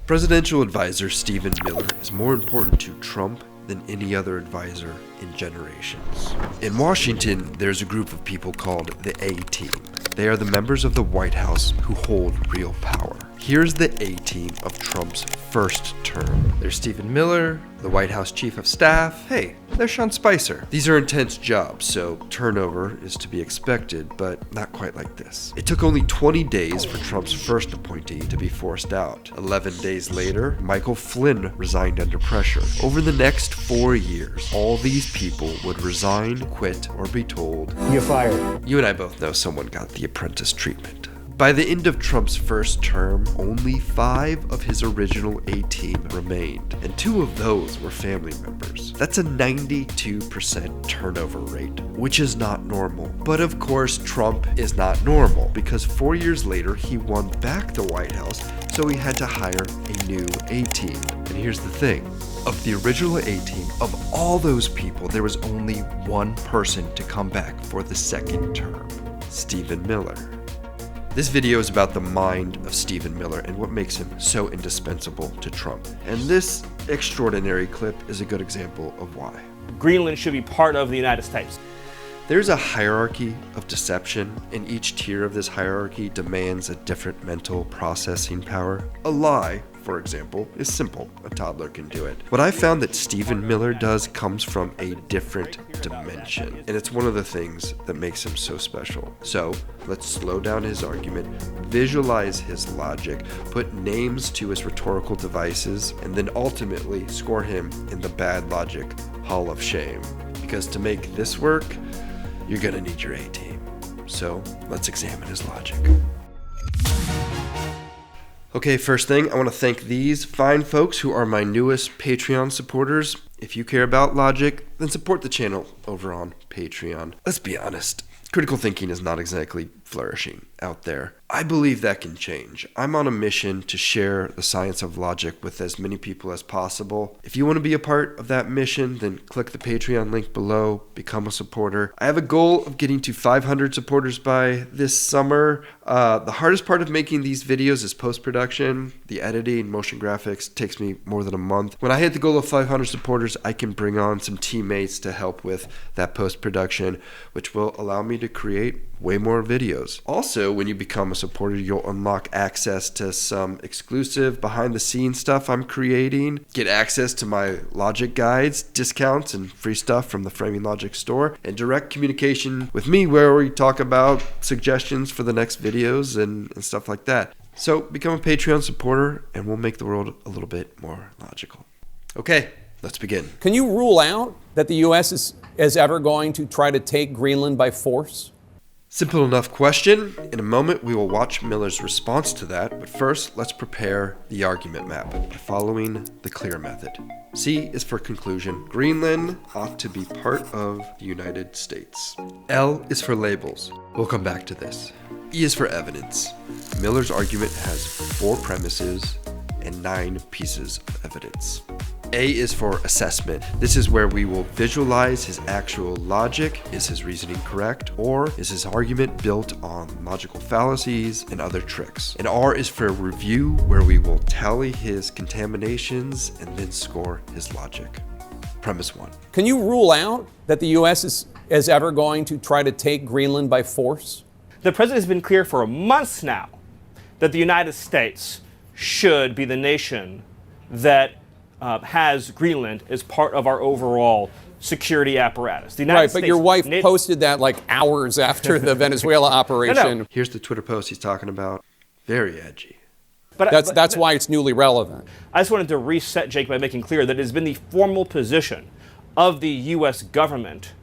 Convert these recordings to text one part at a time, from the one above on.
Presidential advisor Stephen Miller is more important to Trump than any other advisor in generations. In Washington, there's a group of people called the A-Team. They are the members of the White House who hold real power. Here's the A-Team of Trump's first term. There's Stephen Miller, the White House Chief of Staff. Hey, there's Sean Spicer. These are intense jobs, so turnover is to be expected, but not quite like this. It took only 20 days for Trump's first appointee to be forced out. 11 days later, Michael Flynn resigned under pressure. Over the next 4 years, all these people would resign, quit, or be told, "You're fired." You and I both know someone got the apprentice treatment. By the end of Trump's first term, only 5 of his original A-Team remained, and 2 of those were family members. That's a 92% turnover rate, which is not normal. But of course, Trump is not normal, because 4 years later, he won back the White House, so he had to hire a new A-Team. And here's the thing. Of the original A-Team, of all those people, there was only one person to come back for the second term, Stephen Miller. This video is about the mind of Stephen Miller and what makes him so indispensable to Trump. And this extraordinary clip is a good example of why. Greenland should be part of the United States. There's a hierarchy of deception, and each tier of this hierarchy demands a different mental processing power. A lie, for example, is simple. A toddler can do it. What I found that Stephen Miller does comes from a different dimension, and it's one of the things that makes him so special. So let's slow down his argument, visualize his logic, put names to his rhetorical devices, and then ultimately score him in the bad logic Hall of Shame. Because to make this work, you're gonna need your A-Team. So let's examine his logic. Okay, first thing, I want to thank these fine folks who are my newest Patreon supporters. If you care about logic, then support the channel over on Patreon. Let's be honest, critical thinking is not exactly flourishing out there. I believe that can change. I'm on a mission to share the science of logic with as many people as possible. If you want to be a part of that mission, then click the Patreon link below, become a supporter. I have a goal of getting to 500 supporters by this summer. The hardest part of making these videos is post-production. The editing, motion graphics takes me more than a month. When I hit the goal of 500 supporters, I can bring on some teammates to help with that post-production, which will allow me to create way more videos. Also, when you become a supporter, you'll unlock access to some exclusive behind-the-scenes stuff I'm creating, get access to my logic guides, discounts, and free stuff from the Framing Logic store, and direct communication with me where we talk about suggestions for the next videos and stuff like that. So become a Patreon supporter, and we'll make the world a little bit more logical. Okay, let's begin. Can you rule out that the U.S. is ever going to try to take Greenland by force? Simple enough question. In a moment, we will watch Miller's response to that, but first, let's prepare the argument map by following the clear method. C is for conclusion. Greenland ought to be part of the United States. L is for labels. We'll come back to this. E is for evidence. Miller's argument has 4 premises and 9 pieces of evidence. A is for assessment. This is where we will visualize his actual logic. Is his reasoning correct, or is his argument built on logical fallacies and other tricks? And R is for review, where we will tally his contaminations and then score his logic. Premise 1. Can you rule out that the U.S. is ever going to try to take Greenland by force? The president has been clear for months now that the United States should be the nation that has Greenland as part of our overall security apparatus. The United Right, but States your wife posted that like hours after the Venezuela operation. No. Here's the Twitter post he's talking about. Very edgy. But that's why it's newly relevant. I just wanted to reset, Jake, by making clear that it has been the formal position of the U.S. government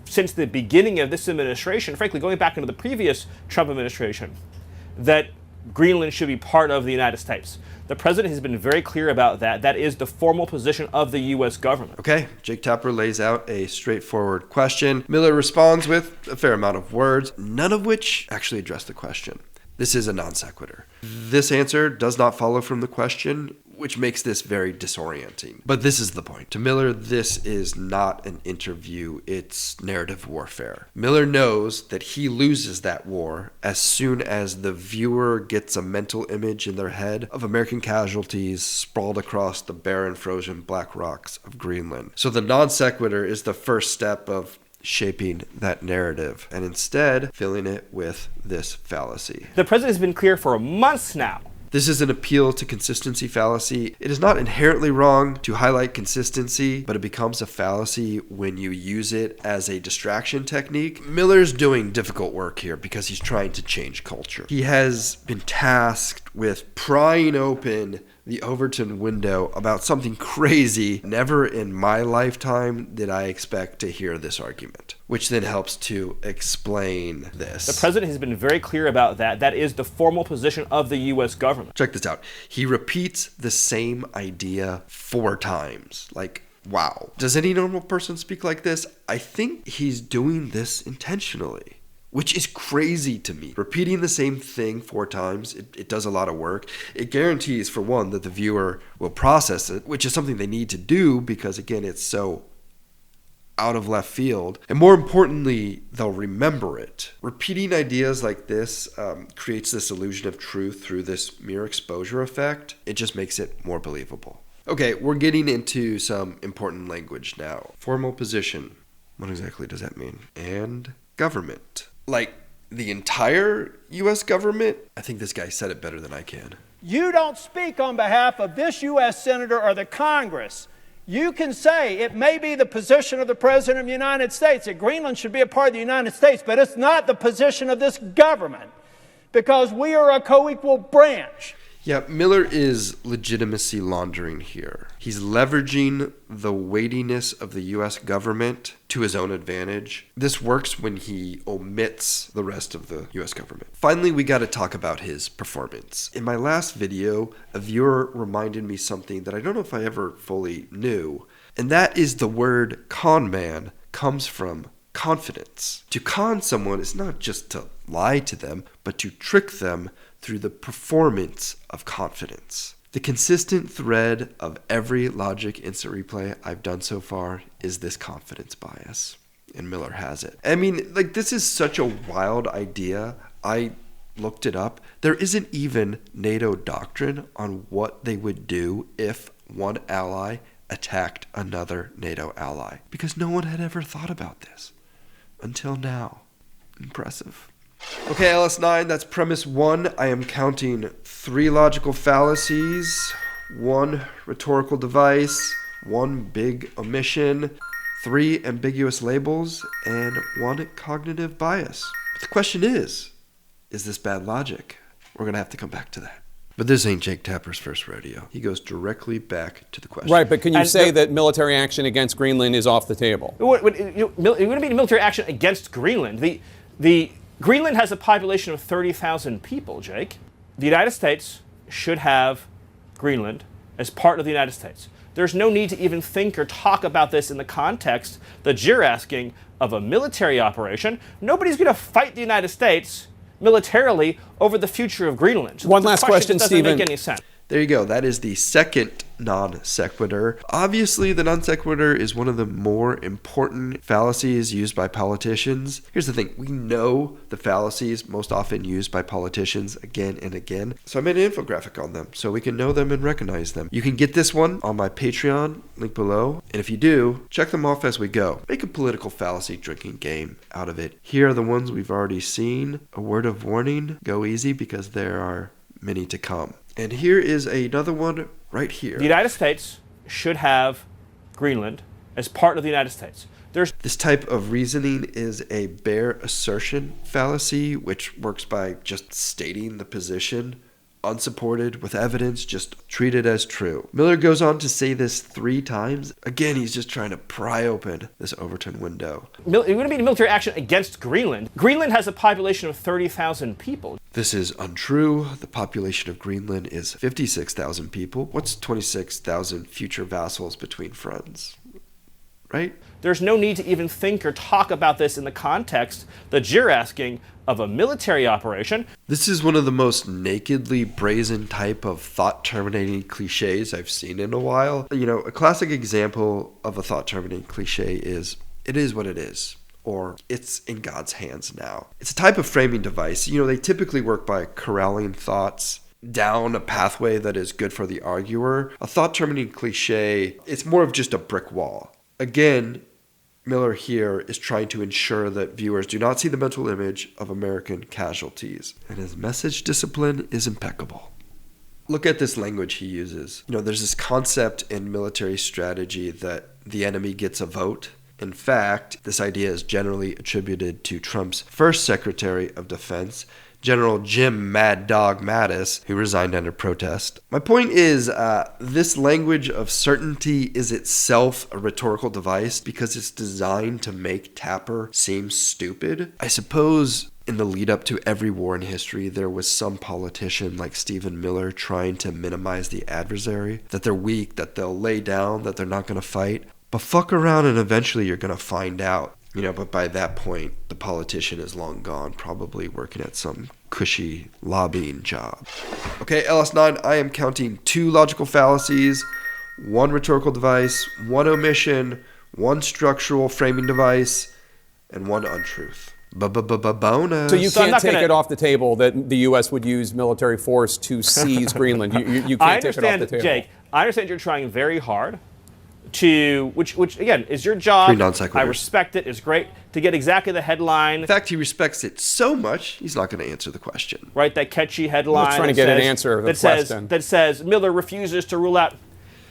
since the beginning of this administration, frankly, going back into the previous Trump administration, that Greenland should be part of the United States. The president has been very clear about that. That is the formal position of the U.S. government. Okay, Jake Tapper lays out a straightforward question. Miller responds with a fair amount of words, none of which actually address the question. This is a non sequitur. This answer does not follow from the question, which makes this very disorienting. But this is the point. To Miller, this is not an interview, it's narrative warfare. Miller knows that he loses that war as soon as the viewer gets a mental image in their head of American casualties sprawled across the barren, frozen black rocks of Greenland. So the non sequitur is the first step of shaping that narrative and instead filling it with this fallacy. The president has been clear for months now. This is an appeal to consistency fallacy. It is not inherently wrong to highlight consistency, but it becomes a fallacy when you use it as a distraction technique. Miller's doing difficult work here because he's trying to change culture. He has been tasked with prying open the Overton window about something crazy. Never in my lifetime did I expect to hear this argument, which then helps to explain this. The president has been very clear about that. That is the formal position of the U.S. government. Check this out. He repeats the same idea 4 times. Like, wow. Does any normal person speak like this? I think he's doing this intentionally, which is crazy to me. Repeating the same thing 4 times, it does a lot of work. It guarantees, for one, that the viewer will process it, which is something they need to do because, again, it's so out of left field. And more importantly, they'll remember it. Repeating ideas like this creates this illusion of truth through this mere exposure effect. It just makes it more believable. Okay, we're getting into some important language now. Formal position. What exactly does that mean? And government. Like the entire U.S. government? I think this guy said it better than I can. You don't speak on behalf of this U.S. Senator or the Congress. You can say it may be the position of the President of the United States that Greenland should be a part of the United States, but it's not the position of this government because we are a co-equal branch. Yeah, Miller is legitimacy laundering here. He's leveraging the weightiness of the U.S. government to his own advantage. This works when he omits the rest of the U.S. government. Finally, we got to talk about his performance. In my last video, a viewer reminded me something that I don't know if I ever fully knew, and that is the word con man comes from confidence. To con someone is not just to lie to them, but to trick them through the performance of confidence. The consistent thread of every logic instant replay I've done so far is this confidence bias, and Miller has it. I mean, like, this is such a wild idea. I looked it up. There isn't even NATO doctrine on what they would do if one ally attacked another NATO ally, because no one had ever thought about this until now. Impressive. Okay, LS9, that's premise 1. I am counting 3 logical fallacies, 1 rhetorical device, 1 big omission, 3 ambiguous labels, and 1 cognitive bias. But the question is this bad logic? We're going to have to come back to that. But this ain't Jake Tapper's first rodeo. He goes directly back to the question. Right, but can you say that military action against Greenland is off the table? It wouldn't be military action against Greenland. The Greenland has a population of 30,000 people, Jake. The United States should have Greenland as part of the United States. There's no need to even think or talk about this in the context that you're asking of a military operation. Nobody's going to fight the United States militarily over the future of Greenland. One last question, doesn't Stephen. make any sense. There you go. That is the second non sequitur. Obviously, the non sequitur is one of the more important fallacies used by politicians. Here's the thing. We know the fallacies most often used by politicians again and again. So I made an infographic on them so we can know them and recognize them. You can get this one on my Patreon, link below. And if you do, check them off as we go. Make a political fallacy drinking game out of it. Here are the ones we've already seen. A word of warning, go easy because there are many to come. And here is another one right here. The United States should have Greenland as part of the United States. This type of reasoning is a bare assertion fallacy, which works by just stating the position, unsupported with evidence, just treat it as true. Miller goes on to say this 3 times. Again, he's just trying to pry open this Overton window. It wouldn't be military action against Greenland. Greenland has a population of 30,000 people. This is untrue. The population of Greenland is 56,000 people. What's 26,000 future vassals between friends? right? There's no need to even think or talk about this in the context that you're asking of a military operation. This is one of the most nakedly brazen type of thought-terminating cliches I've seen in a while. You know, a classic example of a thought-terminating cliche is, "It is what it is," or "It's in God's hands now." It's a type of framing device. You know, they typically work by corralling thoughts down a pathway that is good for the arguer. A thought-terminating cliche, it's more of just a brick wall. Again, Miller here is trying to ensure that viewers do not see the mental image of American casualties, and his message discipline is impeccable. Look at this language he uses. You know, there's this concept in military strategy that the enemy gets a vote. In fact, this idea is generally attributed to Trump's first Secretary of Defense, General Jim Mad Dog Mattis, who resigned under protest. My point is, this language of certainty is itself a rhetorical device because it's designed to make Tapper seem stupid. I suppose in the lead up to every war in history, there was some politician like Stephen Miller trying to minimize the adversary, that they're weak, that they'll lay down, that they're not going to fight. But fuck around and eventually you're going to find out. You know, but by that point, the politician is long gone, probably working at some cushy lobbying job. Okay, LS9, I am counting 2 logical fallacies, 1 rhetorical device, 1 omission, 1 structural framing device, and 1 untruth. Bonus. So you can't take it off the table that the U.S. would use military force to seize Greenland. You can't take it off the table. Jake, I understand you're trying very hard to, which again, is your job. 3 non-sequiturs. I respect it. It's great to get exactly the headline. In fact, he respects it so much, he's not going to answer the question. Right, that catchy headline. I'm trying to get an answer to the question. That says Miller refuses to rule out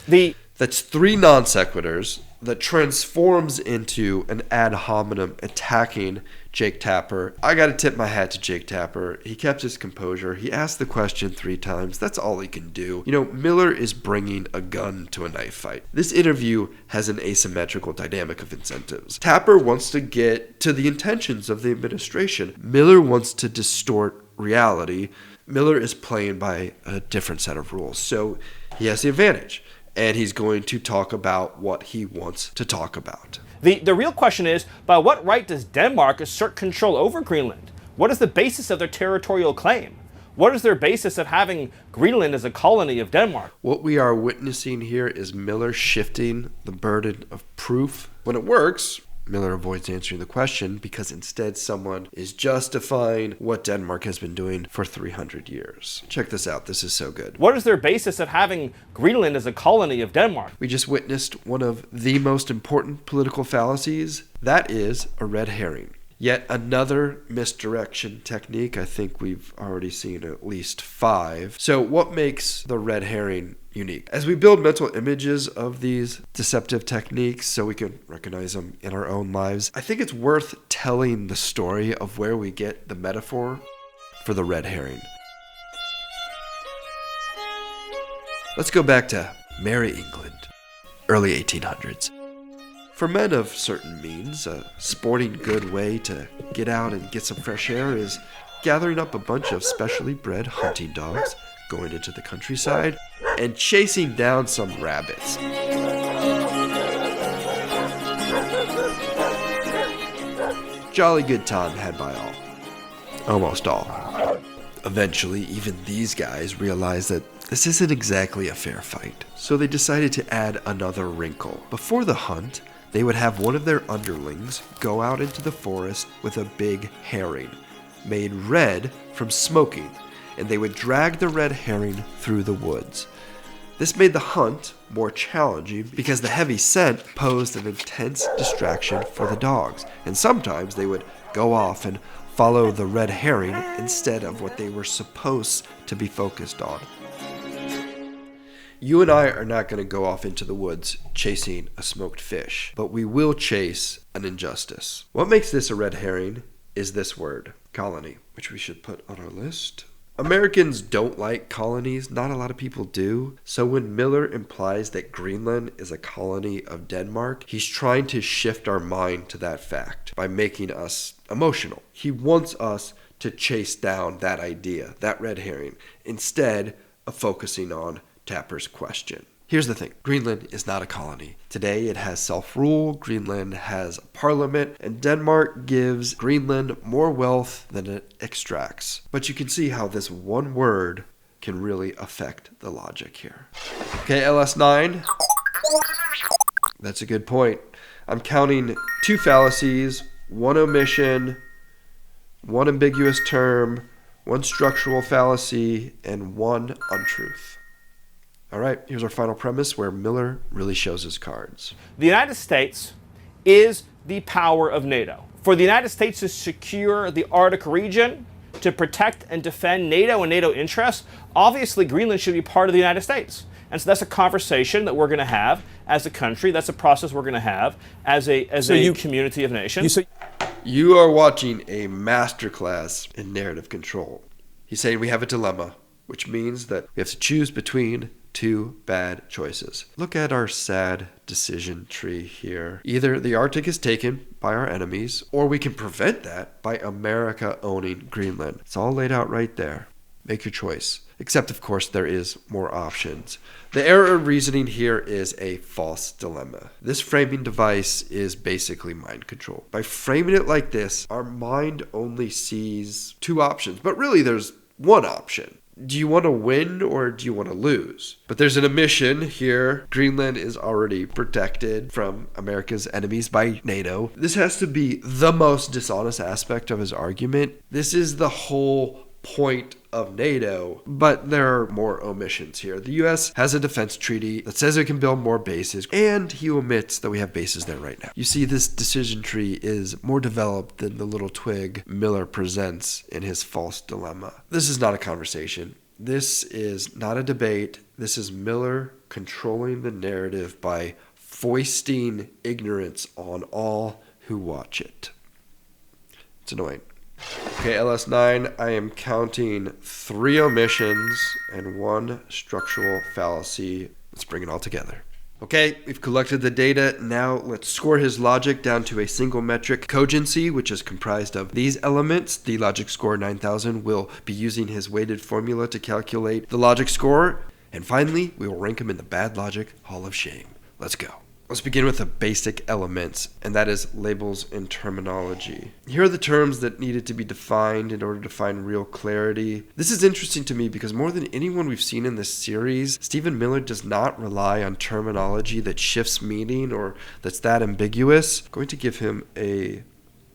the... That's 3 non sequiturs that transforms into an ad hominem attacking Jake Tapper. I got to tip my hat to Jake Tapper. He kept his composure. He asked the question 3 times. That's all he can do. You know, Miller is bringing a gun to a knife fight. This interview has an asymmetrical dynamic of incentives. Tapper wants to get to the intentions of the administration. Miller wants to distort reality. Miller is playing by a different set of rules, so he has the advantage. And he's going to talk about what he wants to talk about. The real question is, by what right does Denmark assert control over Greenland? What is the basis of their territorial claim? What is their basis of having Greenland as a colony of Denmark? What we are witnessing here is Miller shifting the burden of proof. When it works, Miller avoids answering the question because instead someone is justifying what Denmark has been doing for 300 years. Check this out. This is so good. What is their basis of having Greenland as a colony of Denmark? We just witnessed one of the most important political fallacies. That is a red herring. Yet another misdirection technique. I think we've already seen at least 5. So what makes the red herring unique? As we build mental images of these deceptive techniques so we can recognize them in our own lives, I think it's worth telling the story of where we get the metaphor for the red herring. Let's go back to Merry England, early 1800s. For men of certain means, a sporting good way to get out and get some fresh air is gathering up a bunch of specially bred hunting dogs, going into the countryside, and chasing down some rabbits. Jolly good time had by all. Almost all. Eventually, even these guys realized that this isn't exactly a fair fight, so they decided to add another wrinkle. Before the hunt, they would have one of their underlings go out into the forest with a big herring, made red from smoking, and they would drag the red herring through the woods. This made the hunt more challenging because the heavy scent posed an intense distraction for the dogs, and sometimes they would go off and follow the red herring instead of what they were supposed to be focused on. You and I are not going to go off into the woods chasing a smoked fish, but we will chase an injustice. What makes this a red herring is this word, colony, which we should put on our list. Americans don't like colonies, not a lot of people do. So when Miller implies that Greenland is a colony of Denmark, he's trying to shift our mind to that fact by making us emotional. He wants us to chase down that idea, that red herring, instead of focusing on Tapper's question. Here's the thing. Greenland is not a colony. Today it has self-rule, Greenland has a parliament, and Denmark gives Greenland more wealth than it extracts. But you can see how this one word can really affect the logic here. Okay, LS9. That's a good point. I'm counting 2 fallacies, 1 omission, 1 ambiguous term, 1 structural fallacy, and 1 untruth. All right, here's our final premise where Miller really shows his cards. The United States is the power of NATO. For the United States to secure the Arctic region, to protect and defend NATO and NATO interests, obviously Greenland should be part of the United States. And so that's a conversation that we're going to have as a country. That's a process we're going to have as a community of nations. You are watching a masterclass in narrative control. He's saying we have a dilemma, which means that we have to choose between 2 bad choices. Look at our sad decision tree here. Either the Arctic is taken by our enemies, or we can prevent that by America owning Greenland. It's all laid out right there. Make your choice. Except, of course, there is more options. The error of reasoning here is a false dilemma. This framing device is basically mind control. By framing it like this, our mind only sees 2 options, but really there's 1 option. Do you want to win or do you want to lose? But there's an omission here. Greenland is already protected from America's enemies by NATO. This has to be the most dishonest aspect of his argument. This is the whole point of NATO, but there are more omissions here. The U.S. has a defense treaty that says it can build more bases, and he omits that we have bases there right now. You see, this decision tree is more developed than the little twig Miller presents in his false dilemma. This is not a conversation. This is not a debate. This is Miller controlling the narrative by foisting ignorance on all who watch it. It's annoying. Okay, LS9, I am counting 3 omissions and 1 structural fallacy. Let's bring it all together. Okay, we've collected the data. Now let's score his logic down to a single metric. Cogency, which is comprised of these elements. The logic score 9000 will be using his weighted formula to calculate the logic score. And finally, we will rank him in the bad logic hall of shame. Let's go. Let's begin with the basic elements, and that is labels and terminology. Here are the terms that needed to be defined in order to find real clarity. This is interesting to me because more than anyone we've seen in this series, Stephen Miller does not rely on terminology that shifts meaning or that's that ambiguous. I'm going to give him a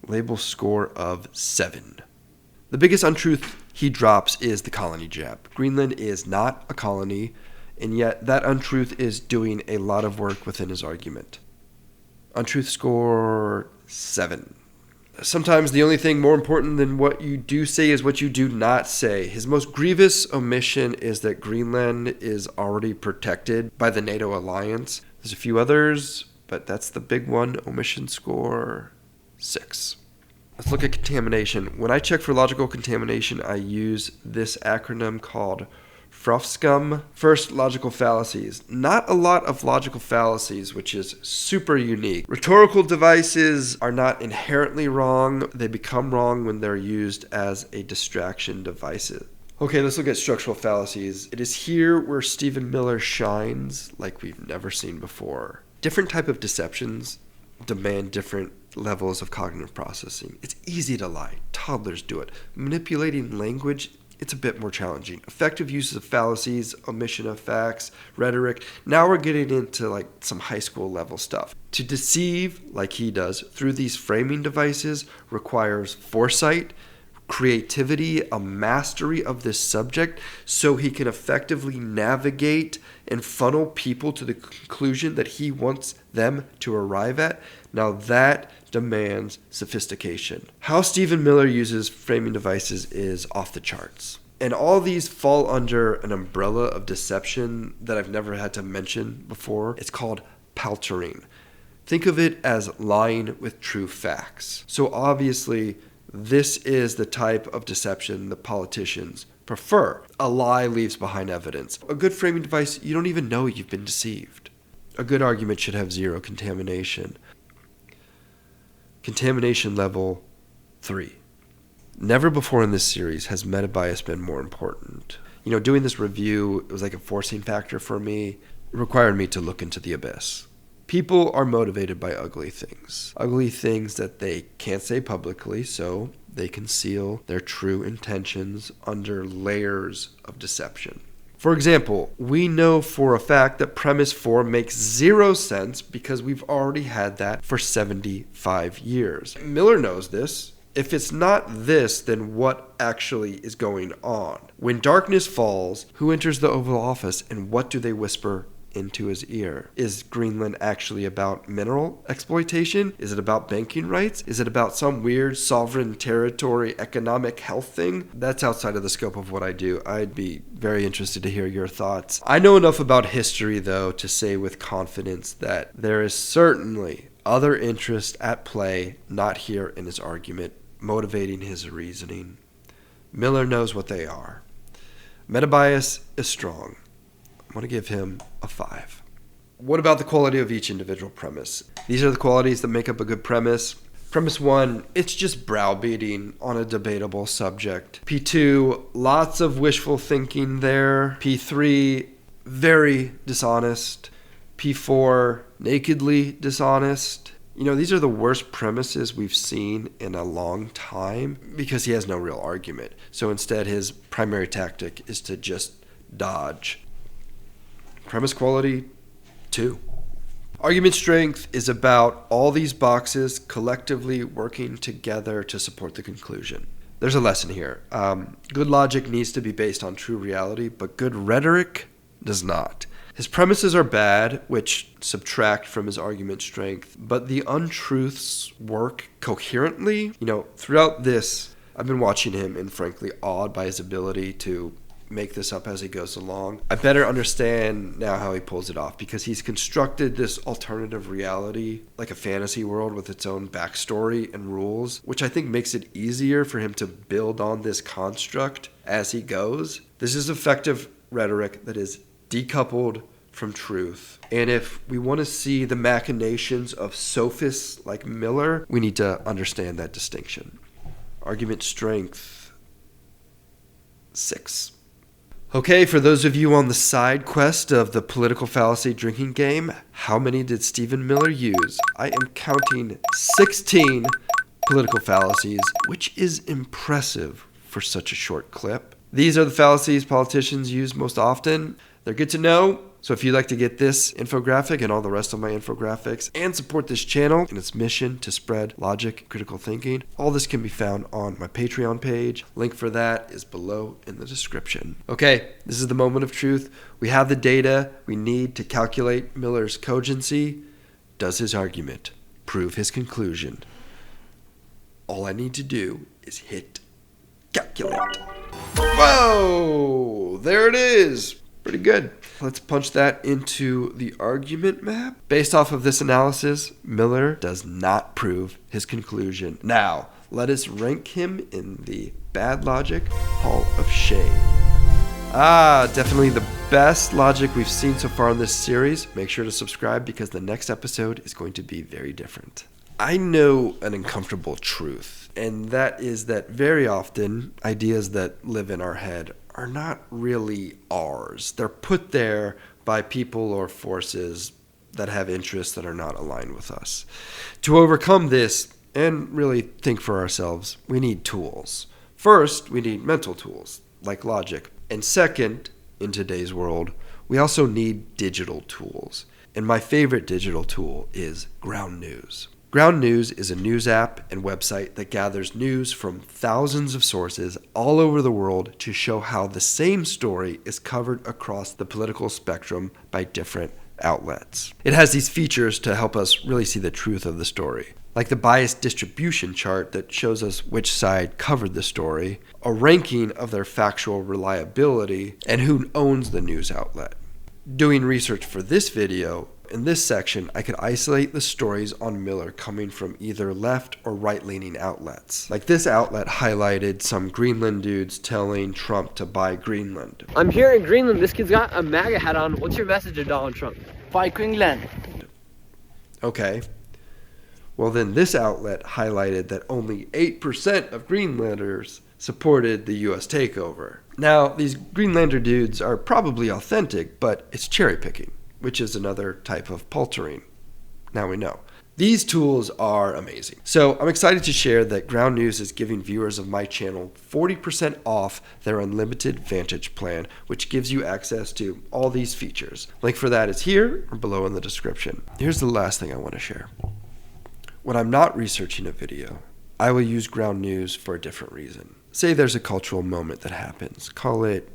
label score of 7. The biggest untruth he drops is the colony jab. Greenland is not a colony. And yet that untruth is doing a lot of work within his argument. Untruth score 7. Sometimes the only thing more important than what you do say is what you do not say. His most grievous omission is that Greenland is already protected by the NATO alliance. There's a few others, but that's the big one. Omission score 6. Let's look at contamination. When I check for logical contamination, I use this acronym called FROFSCUM. First, logical fallacies. Not a lot of logical fallacies, which is super unique. Rhetorical devices are not inherently wrong. They become wrong when they're used as a distraction device. Okay, let's look at structural fallacies. It is here where Stephen Miller shines like we've never seen before. Different type of deceptions demand different levels of cognitive processing. It's easy to lie. Toddlers do it. Manipulating language, it's a bit more challenging. Effective uses of fallacies, omission of facts, rhetoric. Now we're getting into like some high school level stuff. To deceive, like he does, through these framing devices requires foresight, creativity, a mastery of this subject, so he can effectively navigate and funnel people to the conclusion that he wants them to arrive at. Now that demands sophistication. How Stephen Miller uses framing devices is off the charts. And all these fall under an umbrella of deception that I've never had to mention before. It's called paltering. Think of it as lying with true facts. So obviously, this is the type of deception that politicians prefer. A lie leaves behind evidence. A good framing device, you don't even know you've been deceived. A good argument should have 0 contamination. Contamination level 3. Never before in this series has meta bias been more important. You know, doing this review, it was like a forcing factor for me. required me to look into the abyss. People are motivated by ugly things that they can't say publicly, so they conceal their true intentions under layers of deception. For example, we know for a fact that premise 4 makes 0 sense because we've already had that for 75 years. Miller knows this. If it's not this, then what actually is going on? When darkness falls, who enters the Oval Office and what do they whisper into his ear? Is Greenland actually about mineral exploitation? Is it about banking rights? Is it about some weird sovereign territory economic health thing? That's outside of the scope of what I do. I'd be very interested to hear your thoughts. I know enough about history, though, to say with confidence that there is certainly other interest at play, not here in his argument, motivating his reasoning. Miller knows what they are. Metabias is strong. I'm going to give him a 5. What about the quality of each individual premise? These are the qualities that make up a good premise. Premise 1, it's just browbeating on a debatable subject. P2, lots of wishful thinking there. P3, very dishonest. P4, nakedly dishonest. These are the worst premises we've seen in a long time because he has no real argument. So instead, his primary tactic is to just dodge. Premise quality, 2. Argument strength is about all these boxes collectively working together to support the conclusion. There's a lesson here. Good logic needs to be based on true reality, but good rhetoric does not. His premises are bad, which subtract from his argument strength, but the untruths work coherently. Throughout this, I've been watching him and frankly awed by his ability to make this up as he goes along. I better understand now how he pulls it off because he's constructed this alternative reality like a fantasy world with its own backstory and rules, which I think makes it easier for him to build on this construct as he goes. This is effective rhetoric that is decoupled from truth. And if we want to see the machinations of sophists like Miller, we need to understand that distinction. Argument strength, 6. Okay, for those of you on the side quest of the political fallacy drinking game, how many did Stephen Miller use? I am counting 16 political fallacies, which is impressive for such a short clip. These are the fallacies politicians use most often. They're good to know. So if you'd like to get this infographic and all the rest of my infographics and support this channel in its mission to spread logic, critical thinking, all this can be found on my Patreon page. Link for that is below in the description. Okay, this is the moment of truth. We have the data we need to calculate Miller's cogency. Does his argument prove his conclusion? All I need to do is hit calculate. Whoa, there it is. Pretty good. Let's punch that into the argument map. Based off of this analysis, Miller does not prove his conclusion. Now, let us rank him in the bad logic Hall of Shame. Definitely the best logic we've seen so far in this series. Make sure to subscribe because the next episode is going to be very different. I know an uncomfortable truth, and that is that very often ideas that live in our head are not really ours. They're put there by people or forces that have interests that are not aligned with us. To overcome this and really think for ourselves, we need tools. First, we need mental tools like logic. And second, in today's world, we also need digital tools. And my favorite digital tool is Ground News. Ground News is a news app and website that gathers news from thousands of sources all over the world to show how the same story is covered across the political spectrum by different outlets. It has these features to help us really see the truth of the story, like the biased distribution chart that shows us which side covered the story, a ranking of their factual reliability, and who owns the news outlet. Doing research for this video, in this section, I could isolate the stories on Miller coming from either left or right-leaning outlets. Like this outlet highlighted some Greenland dudes telling Trump to buy Greenland. I'm here in Greenland. This kid's got a MAGA hat on. What's your message to Donald Trump? Buy Greenland. Okay. Well, then this outlet highlighted that only 8% of Greenlanders supported the U.S. takeover. Now, these Greenlander dudes are probably authentic, but it's cherry picking. which is another type of paltering. Now we know. These tools are amazing. So I'm excited to share that Ground News is giving viewers of my channel 40% off their unlimited Vantage plan, which gives you access to all these features. Link for that is here or below in the description. Here's the last thing I want to share. When I'm not researching a video, I will use Ground News for a different reason. Say there's a cultural moment that happens. Call it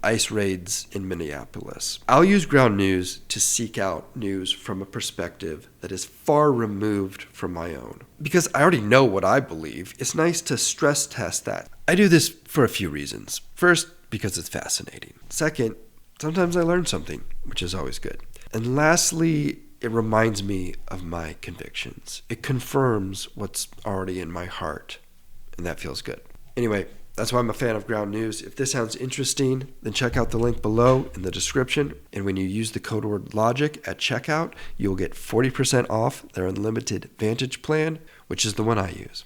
ICE raids in Minneapolis. I'll use Ground News to seek out news from a perspective that is far removed from my own. Because I already know what I believe, it's nice to stress test that. I do this for a few reasons. First, because it's fascinating. Second, sometimes I learn something, which is always good. And lastly, it reminds me of my convictions. It confirms what's already in my heart, and that feels good. Anyway, that's why I'm a fan of Ground News. If this sounds interesting, then check out the link below in the description. And when you use the code word LOGIC at checkout, you'll get 40% off their unlimited Vantage plan, which is the one I use.